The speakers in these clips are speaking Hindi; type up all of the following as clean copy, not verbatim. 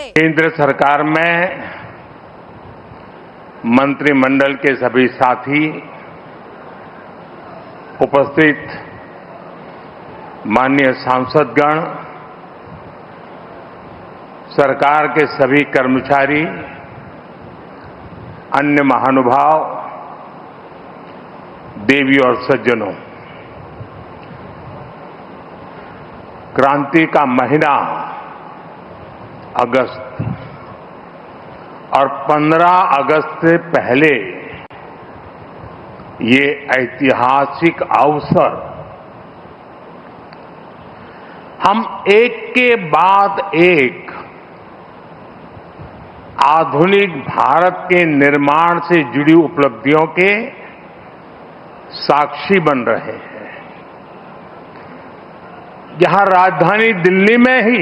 केंद्र सरकार में मंत्रिमंडल के सभी साथी, उपस्थित माननीय सांसदगण, सरकार के सभी कर्मचारी, अन्य महानुभाव, देवी और सज्जनों, क्रांति का महीना अगस्त और 15 अगस्त से पहले ये ऐतिहासिक अवसर हम एक के बाद एक आधुनिक भारत के निर्माण से जुड़ी उपलब्धियों के साक्षी बन रहे हैं। यहां राजधानी दिल्ली में ही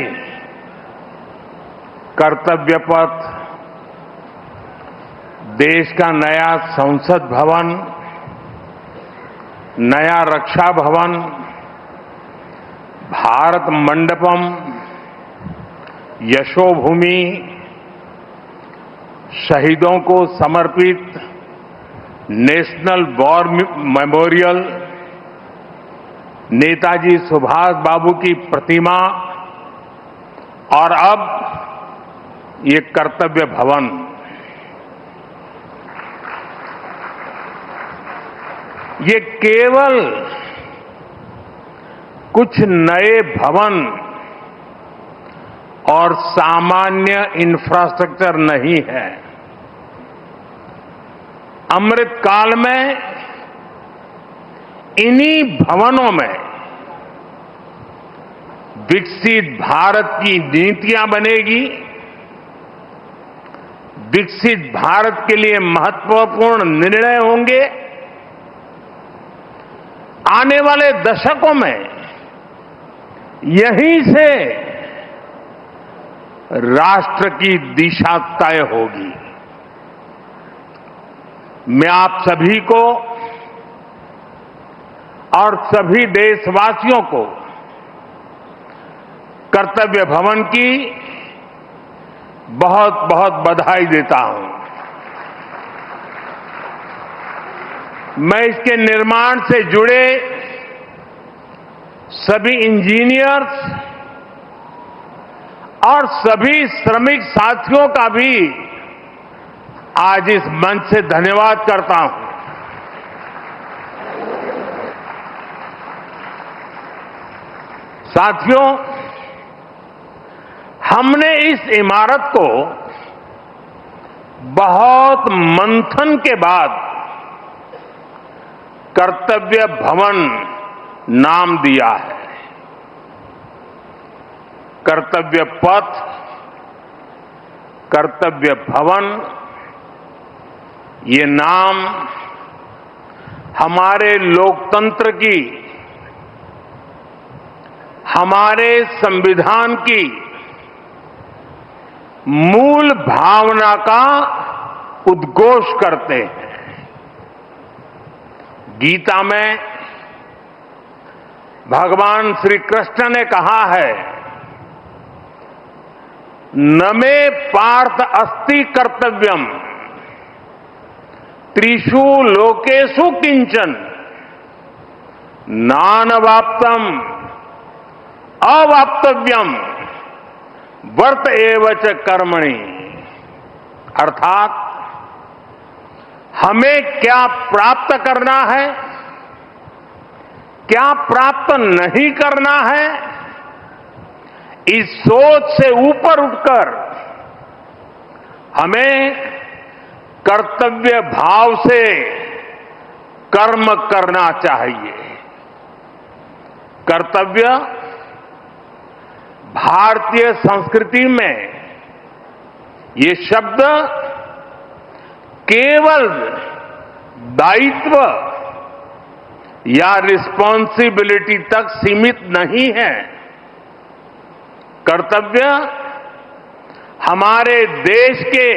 कर्तव्य पथ, देश का नया संसद भवन, नया रक्षा भवन, भारत मंडपम, यशोभूमि, शहीदों को समर्पित national war memorial, Netaji Subhash Babu की प्रतिमा और अब ये कर्तव्य भवन, ये केवल कुछ नए भवन और सामान्य इंफ्रास्ट्रक्चर नहीं है। अमृत काल में इन्हीं भवनों में विकसित भारत की नीतियां बनेगी, विकसित भारत के लिए महत्वपूर्ण निर्णय होंगे। आने वाले दशकों में यहीं से राष्ट्र की दिशा तय होगी। मैं आप सभी को और सभी देशवासियों को कर्तव्य भवन की बहुत बहुत बधाई देता हूं। मैं इसके निर्माण से जुड़े सभी इंजीनियर्स और सभी श्रमिक साथियों का भी आज इस मंच से धन्यवाद करता हूं। साथियों, हमने इस इमारत को बहुत मंथन के बाद कर्तव्य भवन नाम दिया है। कर्तव्य पथ, कर्तव्य भवन, ये नाम हमारे लोकतंत्र की, हमारे संविधान की मूल भावना का उद्घोष करते हैं। गीता में भगवान श्री कृष्ण ने कहा है, न मे पार्थ अस्ति कर्तव्यम त्रिषु लोकेषु किंचन नानवाप्तम अवाप्तव्यम वर्त एव च कर्मणि। अर्थात हमें क्या प्राप्त करना है, क्या प्राप्त नहीं करना है, इस सोच से ऊपर उठकर हमें कर्तव्य भाव से कर्म करना चाहिए। कर्तव्य भारतीय संस्कृति में ये शब्द केवल दायित्व या रिस्पॉन्सिबिलिटी तक सीमित नहीं है। कर्तव्य हमारे देश के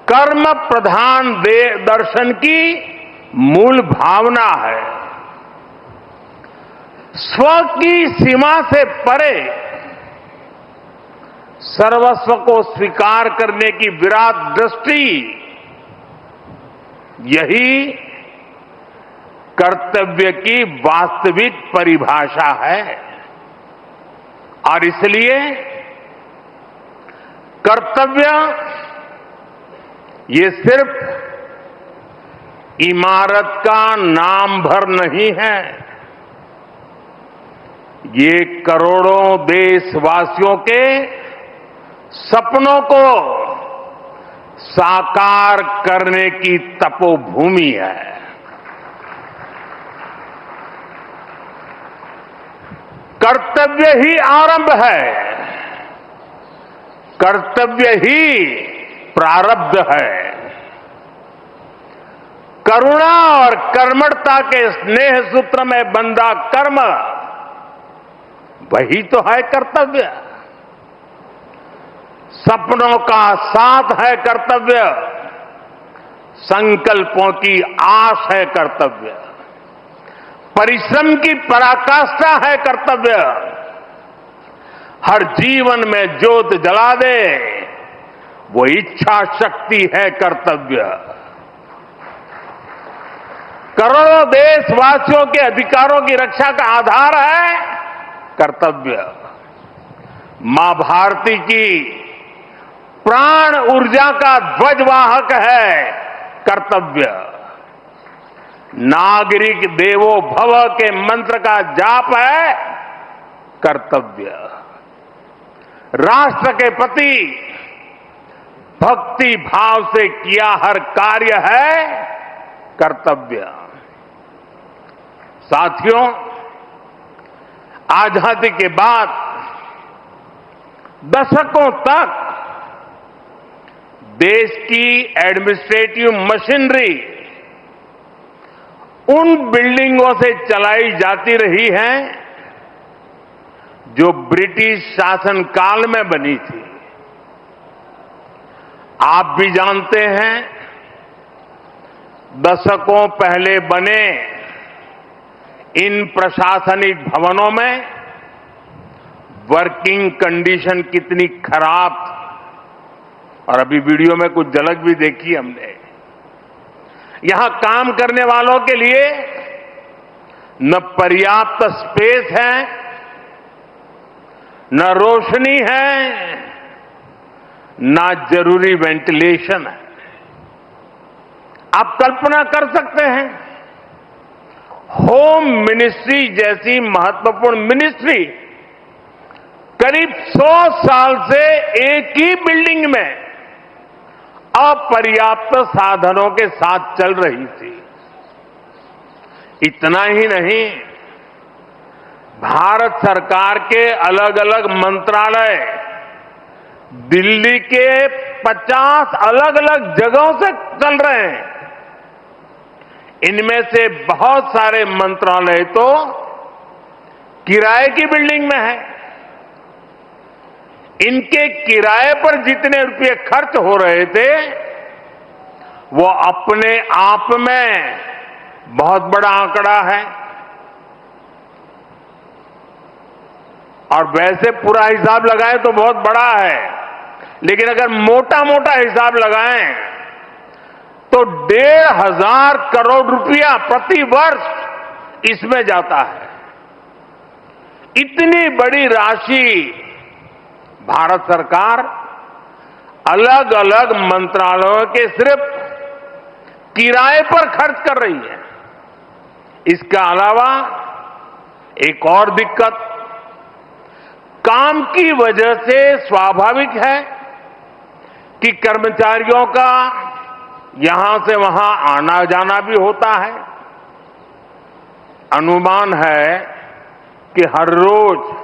कर्म प्रधान दर्शन की मूल भावना है। स्व की सीमा से परे सर्वस्व को स्वीकार करने की विराट दृष्टि, यही कर्तव्य की वास्तविक परिभाषा है। और इसलिए कर्तव्य ये सिर्फ इमारत का नाम भर नहीं है, ये करोड़ों देशवासियों के सपनों को साकार करने की तपोभूमि है। कर्तव्य ही आरंभ है, कर्तव्य ही प्रारब्ध है। करुणा और कर्मठता के स्नेह सूत्र में बंधा कर्म, वही तो है कर्तव्य। सपनों का साथ है कर्तव्य, संकल्पों की आस है कर्तव्य, परिश्रम की पराकाष्ठा है कर्तव्य, हर जीवन में ज्योत जला दे वो इच्छा शक्ति है कर्तव्य। करोड़ों देशवासियों के अधिकारों की रक्षा का आधार है कर्तव्य। मां भारती की प्राण ऊर्जा का ध्वजवाहक है कर्तव्य। नागरिक देवो भव के मंत्र का जाप है कर्तव्य। राष्ट्र के प्रति भक्ति भाव से किया हर कार्य है कर्तव्य। साथियों, आजादी के बाद दशकों तक देश की एडमिनिस्ट्रेटिव मशीनरी उन बिल्डिंगों से चलाई जाती रही है जो ब्रिटिश शासनकाल में बनी थी। आप भी जानते हैं, दशकों पहले बने इन प्रशासनिक भवनों में वर्किंग कंडीशन कितनी खराब थी। और अभी वीडियो में कुछ झलक भी देखी हमने। यहां काम करने वालों के लिए न पर्याप्त स्पेस है, न रोशनी है, न जरूरी वेंटिलेशन है। आप कल्पना कर सकते हैं, होम मिनिस्ट्री जैसी महत्वपूर्ण मिनिस्ट्री करीब 100 साल से एक ही बिल्डिंग में अपर्याप्त साधनों के साथ चल रही थी। इतना ही नहीं, भारत सरकार के अलग अलग मंत्रालय दिल्ली के 50 अलग अलग जगहों से चल रहे हैं। इनमें से बहुत सारे मंत्रालय तो किराए की बिल्डिंग में है। इनके किराए पर जितने रुपए खर्च हो रहे थे, वो अपने आप में बहुत बड़ा आंकड़ा है। और वैसे पूरा हिसाब लगाएं तो बहुत बड़ा है, लेकिन अगर मोटा मोटा हिसाब लगाएं तो 1,500 करोड़ रुपया प्रति वर्ष इसमें जाता है। इतनी बड़ी राशि भारत सरकार अलग अलग मंत्रालयों के सिर्फ किराए पर खर्च कर रही है। इसके अलावा एक और दिक्कत काम की वजह से स्वाभाविक है कि कर्मचारियों का यहां से वहां आना जाना भी होता है। अनुमान है कि हर रोज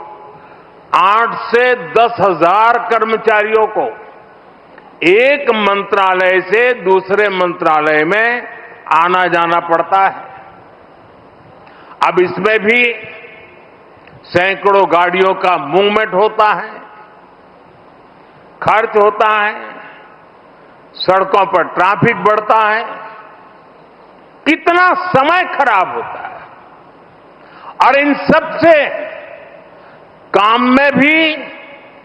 8 से 10,000 कर्मचारियों को एक मंत्रालय से दूसरे मंत्रालय में आना जाना पड़ता है। अब इसमें भी सैकड़ों गाड़ियों का मूवमेंट होता है, खर्च होता है, सड़कों पर ट्रैफिक बढ़ता है, कितना समय खराब होता है। और इन सब से काम में भी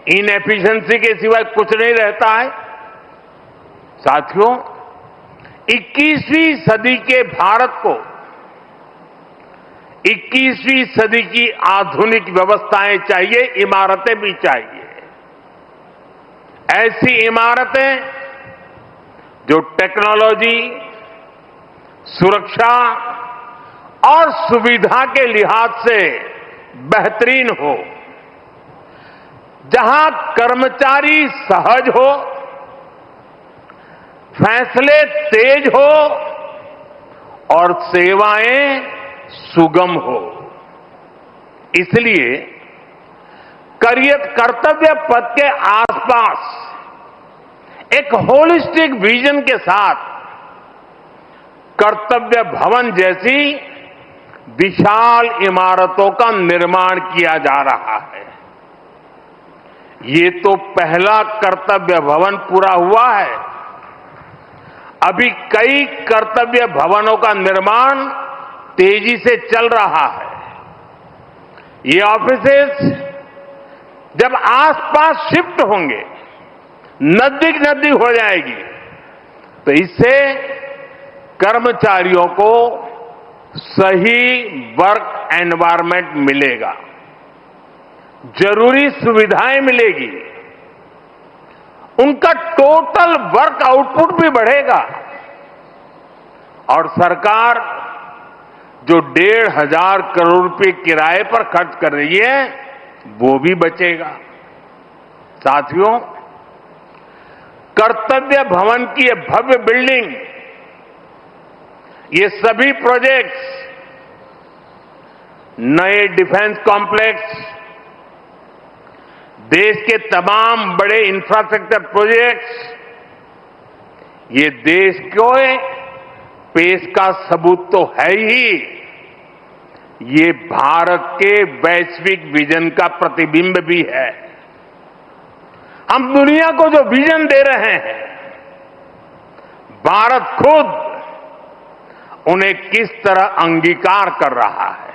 इनएफिशिएंसी के सिवाय कुछ नहीं रहता है। साथियों, 21वीं सदी के भारत को 21वीं सदी की आधुनिक व्यवस्थाएं चाहिए, इमारतें भी चाहिए। ऐसी इमारतें जो टेक्नोलॉजी, सुरक्षा और सुविधा के लिहाज से बेहतरीन हो, जहां कर्मचारी सहज हो, फैसले तेज हो और सेवाएं सुगम हो। इसलिए कर्तव्य पथ के आसपास एक होलिस्टिक विजन के साथ कर्तव्य भवन जैसी विशाल इमारतों का निर्माण किया जा रहा है। ये तो पहला कर्तव्य भवन पूरा हुआ है। अभी कई कर्तव्य भवनों का निर्माण तेजी से चल रहा है। ये ऑफिसेस जब आसपास शिफ्ट होंगे, नजदीक हो जाएगी, तो इससे कर्मचारियों को सही वर्क एनवायरनमेंट मिलेगा, जरूरी सुविधाएं मिलेगी, उनका टोटल वर्क आउटपुट भी बढ़ेगा और सरकार जो 1,500 करोड़ रुपए किराए पर खर्च कर रही है वो भी बचेगा। साथियों, कर्तव्य भवन की ये भव्य बिल्डिंग, ये सभी प्रोजेक्ट्स, नए डिफेंस कॉम्प्लेक्स, देश के तमाम बड़े इंफ्रास्ट्रक्चर प्रोजेक्ट्स, ये देश को पेश का सबूत तो है ही, ये भारत के वैश्विक विजन का प्रतिबिंब भी है। हम दुनिया को जो विजन दे रहे हैं, भारत खुद उन्हें किस तरह अंगीकार कर रहा है,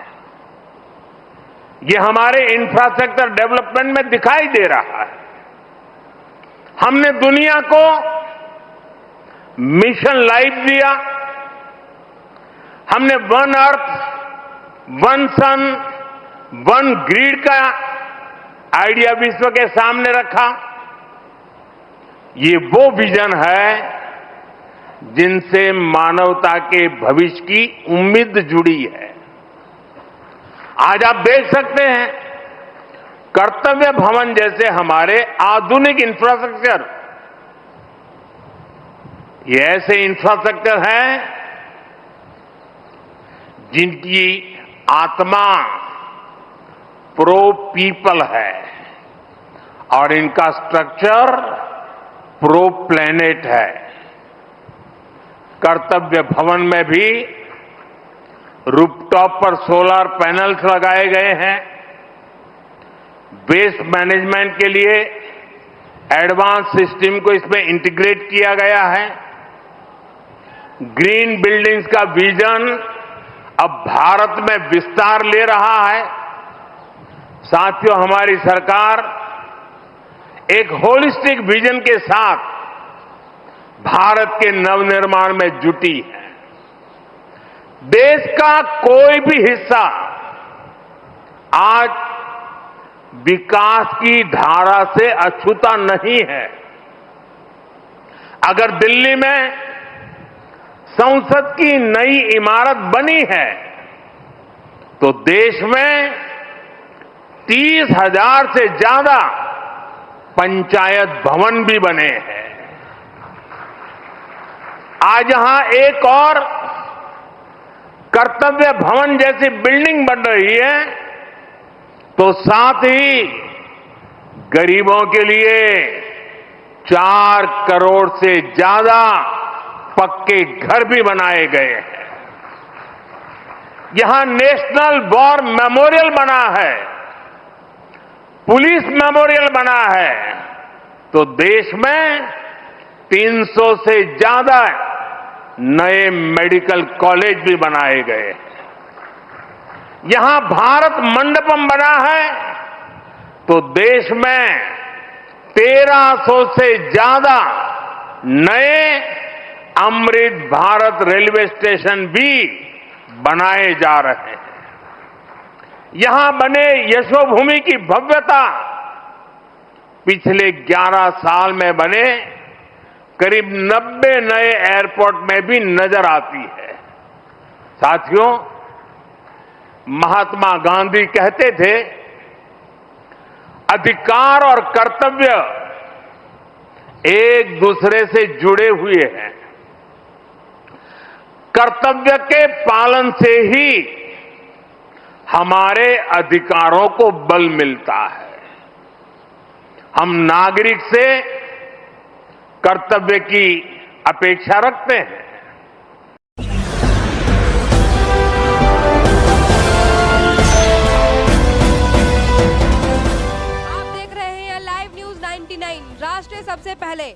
ये हमारे इंफ्रास्ट्रक्चर डेवलपमेंट में दिखाई दे रहा है। हमने दुनिया को मिशन लाइफ दिया, हमने वन अर्थ, वन सन, वन ग्रिड का आइडिया विश्व के सामने रखा। ये वो विजन है जिनसे मानवता के भविष्य की उम्मीद जुड़ी है। आज आप देख सकते हैं, कर्तव्य भवन जैसे हमारे आधुनिक इंफ्रास्ट्रक्चर, ये ऐसे इंफ्रास्ट्रक्चर हैं जिनकी आत्मा प्रो पीपल है और इनका स्ट्रक्चर प्रो प्लेनेट है। कर्तव्य भवन में भी रूफटॉप पर सोलर पैनल्स लगाए गए हैं। वेस्ट मैनेजमेंट के लिए एडवांस सिस्टम को इसमें इंटीग्रेट किया गया है। ग्रीन बिल्डिंग्स का विजन अब भारत में विस्तार ले रहा है। साथियों, हमारी सरकार एक होलिस्टिक विजन के साथ भारत के नवनिर्माण में जुटी है। देश का कोई भी हिस्सा आज विकास की धारा से अछूता नहीं है। अगर दिल्ली में संसद की नई इमारत बनी है तो देश में 30,000 से ज्यादा पंचायत भवन भी बने हैं। आज यहां एक और कर्तव्य भवन जैसी बिल्डिंग बन रही है तो साथ ही गरीबों के लिए 4 करोड़ से ज्यादा पक्के घर भी बनाए गए हैं। यहां नेशनल वॉर मेमोरियल बना है, पुलिस मेमोरियल बना है, तो देश में 300 से ज्यादा नए मेडिकल कॉलेज भी बनाए गए हैं। यहां भारत मंडपम बना है तो देश में 1300 से ज्यादा नए अमृत भारत रेलवे स्टेशन भी बनाए जा रहे हैं। यहां बने यशोभूमि की भव्यता पिछले 11 साल में बने करीब 90 नए एयरपोर्ट में भी नजर आती है। साथियों, महात्मा गांधी कहते थे, अधिकार और कर्तव्य एक दूसरे से जुड़े हुए हैं। कर्तव्य के पालन से ही हमारे अधिकारों को बल मिलता है। हम नागरिक से कर्तव्य की अपेक्षा रखते हैं। आप देख रहे हैं लाइव न्यूज 99, राष्ट्र सबसे पहले।